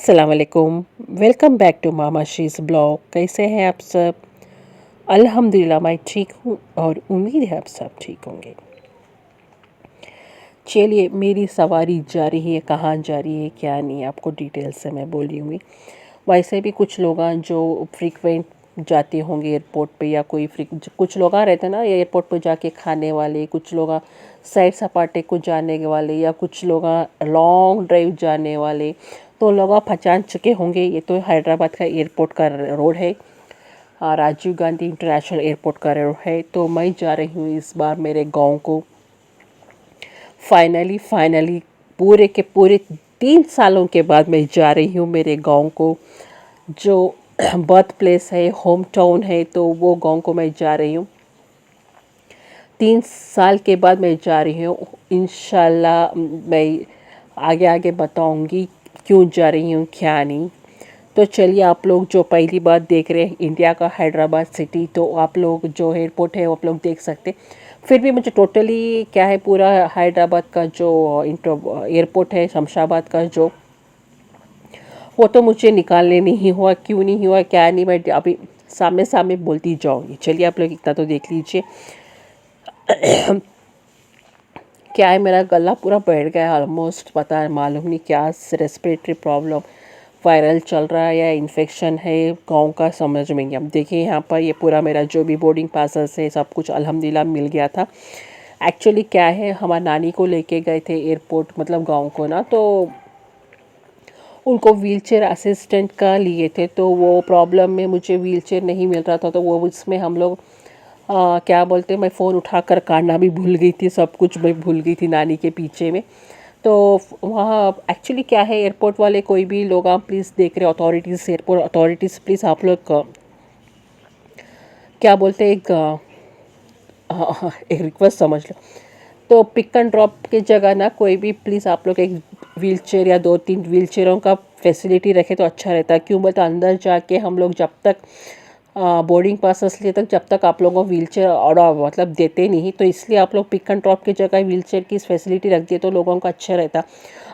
अस्सलाम वालेकुम। Welcome back to mama she's blog. कैसे हैं आप सब? अल्हम्दुलिल्लाह मैं ठीक हूँ और उम्मीद है आप सब ठीक होंगे। चलिए, मेरी सवारी जा रही है, कहाँ जा रही है क्या नहीं आपको डिटेल से मैं बोल रही हूँ। वैसे भी कुछ लोग हैं जो फ्रीक्वेंट जाते होंगे एयरपोर्ट पे, या कोई कुछ लोग रहते हैं ना एयरपोर्ट पे जाके खाने वाले, कुछ लोग सैर सपाटे को जाने के वाले, या कुछ लोग लॉन्ग ड्राइव जाने वाले। तो लोग पहचान चुके होंगे, ये तो हैदराबाद का एयरपोर्ट का रोड है, राजीव गांधी इंटरनेशनल एयरपोर्ट का रोड है। तो मैं जा रही हूँ इस बार मेरे गांव को। फाइनली पूरे के पूरे 3 सालों के बाद मैं जा रही हूँ मेरे गांव को, जो बर्थ प्लेस है, होम टाउन है। तो वो गांव को मैं जा रही हूँ 3 साल के बाद मैं जा रही हूँ। इंशाल्लाह मैं आगे आगे बताऊंगी क्यों जा रही हूँ क्या नहीं। तो चलिए, आप लोग जो पहली बार देख रहे हैं इंडिया का हैदराबाद सिटी, तो आप लोग जो एयरपोर्ट है वो आप लोग देख सकते। फिर भी मुझे टोटली क्या है, पूरा हैदराबाद का जो एयरपोर्ट है, शमशाबाद का जो, वो तो मुझे निकालने नहीं हुआ, क्यों नहीं हुआ क्या नहीं, मैं अभी सामने सामने बोलती जाऊंगी। चलिए, आप लोग इतना तो देख लीजिए। क्या है, मेरा गला पूरा बैठ गया ऑलमोस्ट, पता है मालूम नहीं क्या रेस्पिरेटरी प्रॉब्लम, वायरल चल रहा है या इन्फेक्शन है, गाँव का समझ में नहीं। अब देखिए यहाँ पर ये पूरा मेरा जो भी बोर्डिंग पासेस है सब कुछ अल्हम्दुलिल्लाह मिल गया था। एक्चुअली क्या है, हमारी नानी को लेके गए थे एयरपोर्ट, मतलब गाँव को ना, तो उनको व्हीलचेयर असिस्टेंट का लिए थे। तो वो प्रॉब्लम में मुझे व्हीलचेयर नहीं मिल रहा था, तो वो उसमें हम लोग क्या बोलते हैं, मैं फ़ोन उठाकर काटना भी भूल गई थी, सब कुछ मैं भूल गई थी नानी के पीछे में। तो वहाँ एक्चुअली क्या है, एयरपोर्ट वाले कोई भी लोग आप प्लीज़ देख रहे अथॉरिटीज़, एयरपोर्ट अथॉरिटीज़, प्लीज़ आप लोग क्या बोलते हैं, एक रिक्वेस्ट समझ लो। तो पिक एंड ड्रॉप की जगह ना कोई भी प्लीज़ आप लोग एक व्हीलचेयर या 2-3 व्हीलचेयरों का फैसिलिटी रखे तो अच्छा रहता है। क्यों बोलते, अंदर जाके हम लोग जब तक बोर्डिंग पासेस लिए तक, जब तक आप लोगों को व्हीलचेयर और मतलब देते नहीं, तो इसलिए आप लोग पिक एंड ड्रॉप की जगह व्हीलचेयर की फैसिलिटी रख दिए तो लोगों को अच्छा रहता।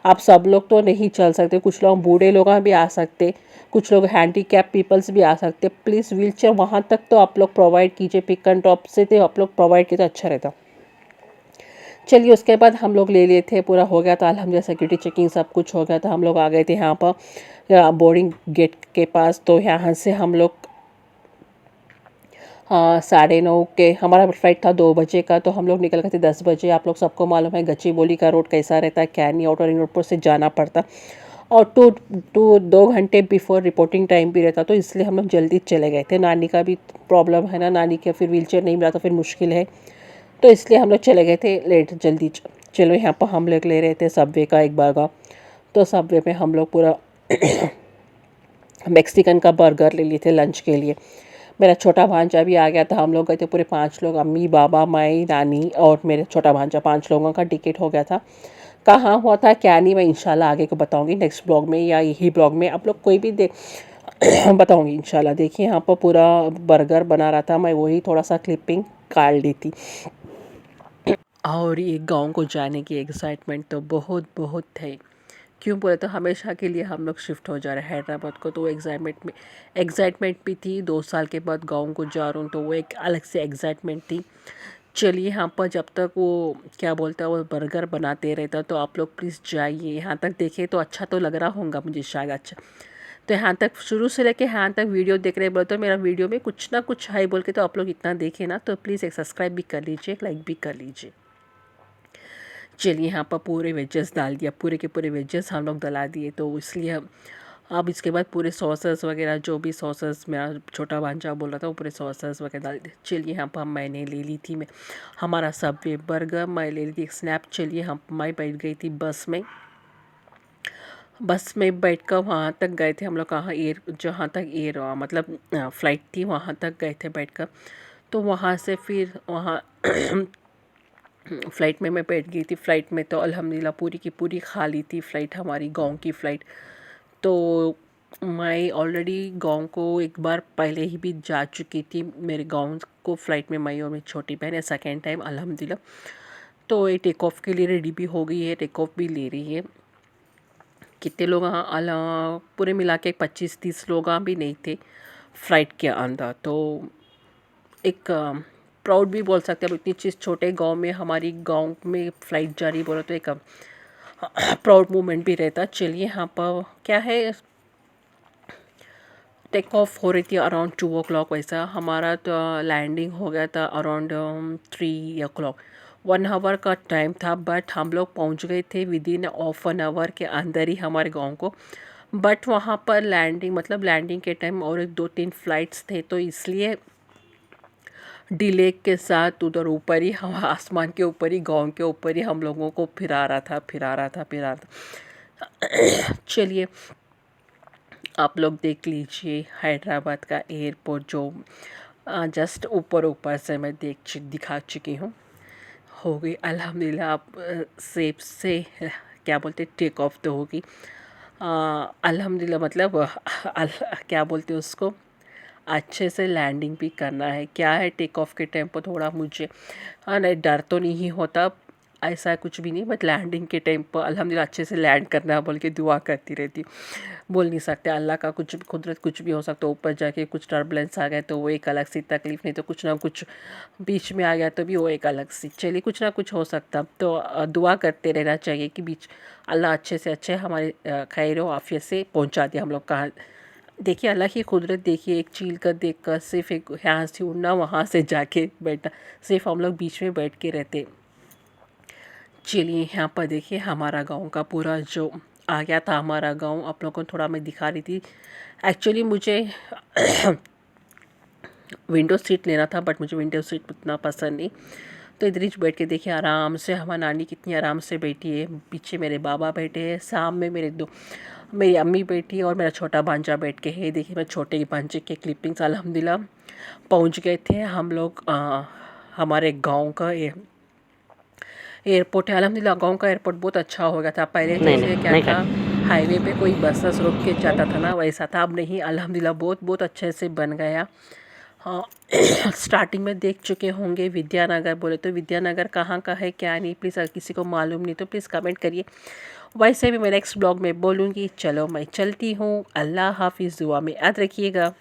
आप सब लोग तो नहीं चल सकते, कुछ लोग बूढ़े लोग भी आ सकते, कुछ लोग हैंडीकैप पीपल्स भी आ सकते। प्लीज़ व्हीलचेयर वहाँ तक तो आप लोग प्रोवाइड कीजिए, पिक एंड ड्रॉप से तो आप लोग प्रोवाइड किए तो अच्छा रहता। चलिए, उसके बाद हम लोग ले लिए थे, पूरा हो गया था अल्हम्दुलिल्लाह, सिक्योरिटी चेकिंग सब कुछ हो गया था। हम लोग आ गए थे यहाँ पर बोर्डिंग गेट के पास। तो यहाँ से हम लोग 9:30 के, हमारा फ्लाइट था 2 बजे का, तो हम लोग निकल गए थे 10 बजे। आप लोग सबको मालूम है गच्चीबोली का रोड कैसा रहता है, क्या नहीं, आउटर रिंग रोड पर से जाना पड़ता, और टू 2 घंटे बिफोर रिपोर्टिंग टाइम भी रहता, तो इसलिए हम लोग जल्दी चले गए थे। नानी का भी प्रॉब्लम है ना, नानी का फिर व्हीलचेयर नहीं मिला तो फिर मुश्किल है, तो इसलिए हम लोग चले गए थे लेट जल्दी। चलो, यहाँ पर हम लोग ले रहे थे सबवे का एक बर्गर। तो सबवे में हम लोग पूरा मैक्सिकन का बर्गर ले लिए थे लंच के लिए। मेरा छोटा भांजा भी आ गया था, हम लोग गए थे पूरे 5 लोग, अम्मी बाबा मैं नानी और मेरे छोटा भांजा, 5 लोगों का टिकट हो गया था। कहाँ हुआ था क्या नहीं, मैं इंशाल्लाह आगे को बताऊंगी नेक्स्ट ब्लॉग में, या यही ब्लॉग में आप लोग कोई भी देख बताऊंगी इंशाल्लाह। देखिए, यहाँ पर पूरा बर्गर बना रहा था, मैं वही थोड़ा सा क्लिपिंग काट ली थी। और ये गांव को जाने की एक्साइटमेंट तो बहुत बहुत है। क्यों बोले तो हमेशा के लिए हम लोग शिफ्ट हो जा रहे हैं हैदराबाद को, तो वो एक्साइटमेंट भी थी। 2 साल के बाद गाँव को जा रहा हूँ तो वो एक अलग से एक्साइटमेंट थी। चलिए, यहाँ पर जब तक वो क्या बोलता है वो बर्गर बनाते रहता, तो आप लोग प्लीज़ जाइए, यहाँ तक देखिए तो अच्छा तो लग रहा होगा मुझे शायद, अच्छा। तो यहाँ तक शुरू से लेके यहाँ तक वीडियो देख रहे बोले तो मेरा वीडियो में कुछ ना कुछ है बोल के, तो आप लोग इतना देखें ना, तो प्लीज़ एक सब्सक्राइब भी कर लीजिए, एक लाइक भी कर लीजिए। चलिए, यहाँ पर पूरे वेजेस डाल दिया, पूरे के पूरे वेजेस हम लोग डला दिए, तो इसलिए अब इसके बाद पूरे सॉसेस वगैरह जो भी सॉसेस मेरा छोटा भांजा बोल रहा था वो पूरे सॉसेस वगैरह डाल दिए। चलिए, यहाँ पर मैंने ले ली थी, मैं हमारा सबवे बर्गर मैं ले ली थी एक स्नैप। चलिए, हम मैं बैठ गई थी बस में बैठ कर वहाँ तक गए थे हम लोग, कहाँ जहाँ तक मतलब फ़्लाइट थी वहाँ तक गए थे बैठ कर। तो वहाँ से फिर वहाँ फ़्लाइट में मैं बैठ गई थी। फ़्लाइट में तो अल्हम्दुलिल्लाह पूरी की पूरी खाली थी फ़्लाइट, हमारी गांव की फ़्लाइट। तो मैं ऑलरेडी गांव को एक बार पहले ही भी जा चुकी थी, मेरे गांव को फ़्लाइट में मैं और मेरी छोटी बहन है, सेकेंड टाइम अल्हम्दुलिल्लाह। तो ये टेक ऑफ़ के लिए रेडी भी हो गई है, टेक ऑफ़ भी ले रही है। कितने लोग पूरे मिला के 25-30 लोग भी नहीं थे फ्लाइट के अंदर। तो एक प्राउड भी बोल सकते हैं, अब इतनी चीज़ छोटे गांव में, हमारी गांव में फ़्लाइट जा रही बोलो तो एक प्राउड मोमेंट भी रहता। चलिए यहाँ पर क्या है, टेक ऑफ हो रही थी अराउंड 2 o'clock, वैसा हमारा तो लैंडिंग हो गया था अराउंड 3 o'clock। 1 hour का टाइम था, बट हम लोग पहुंच गए थे विद इन ½ an hour के अंदर ही हमारे गांव को। बट वहाँ पर लैंडिंग मतलब लैंडिंग के टाइम और 2-3 फ्लाइट्स थे, तो इसलिए डिले के साथ उधर ऊपर ही, हम आसमान के ऊपर ही, गांव के ऊपर ही हम लोगों को फिरा रहा था। चलिए आप लोग देख लीजिए हैदराबाद का एयरपोर्ट, जो जस्ट ऊपर ऊपर से मैं दिखा चुकी हूँ। हो गई अल्हम्दुलिल्लाह, आप सेफ से क्या बोलते टेक ऑफ तो होगी अल्हम्दुलिल्लाह, मतलब क्या बोलते हैं उसको, अच्छे से लैंडिंग भी करना है। क्या है, टेक ऑफ के टाइम पर थोड़ा मुझे नहीं, डर तो नहीं होता, ऐसा कुछ भी नहीं, बट लैंडिंग के टाइम पर अल्हम्दुलिल्लाह अच्छे से लैंड करना है बोल के दुआ करती रहती हूँ। बोल नहीं सकते, अल्लाह का कुछ कुदरत कुछ भी हो सकता है। ऊपर जाके कुछ टर्बुलेंस आ गए तो वो एक अलग सी तकलीफ़, नहीं तो कुछ ना कुछ बीच में आ गया तो भी वो एक अलग सी, चलिए कुछ ना कुछ हो सकता। तो दुआ करते रहना चाहिए कि बीच अल्लाह अच्छे से अच्छे हमारे खैर आफियत से पहुँचा दिया हम लोग कहाँ। देखिए अल्लाह की कुदरत, देखिए एक चील का देख कर सिर्फ एक यहाँ से उड़ना, वहाँ से जाके बैठना, सिर्फ हम लोग बीच में बैठ के रहते। चलिए यहाँ पर देखिए हमारा गांव का पूरा जो आ गया था, हमारा गांव आप लोगों को थोड़ा मैं दिखा रही थी। एक्चुअली मुझे विंडो सीट लेना था, बट मुझे विंडो सीट उतना पसंद नहीं, तो इधर ही बैठ के देखिए आराम से हमारी नानी कितनी आराम से बैठी है, पीछे मेरे बाबा बैठे हैं, सामने मेरी अम्मी बैठी है और मेरा छोटा भांजा बैठ के है। देखिए मैं छोटे भांजे के क्लिपिंग्स अल्हम्दुलिल्लाह पहुंच गए थे हम लोग हमारे गांव का एयरपोर्ट है। अल्हम्दुलिल्लाह गांव का एयरपोर्ट बहुत अच्छा हो गया था। पहले जैसे क्या था, हाईवे पे कोई बस रोक के जाता था ना, वैसा था, अब नहीं, अल्हम्दुलिल्लाह बहुत बहुत अच्छे से बन गया। हाँ स्टार्टिंग में देख चुके होंगे विद्यानगर, बोले तो विद्यानगर कहाँ का है क्या नहीं, प्लीज़ अगर किसी को मालूम नहीं तो प्लीज़ कमेंट करिए। वैसे भी मैं नेक्स्ट ब्लॉग में बोलूँगी। चलो मैं चलती हूँ, अल्लाह हाफिज़, दुआ में याद रखिएगा।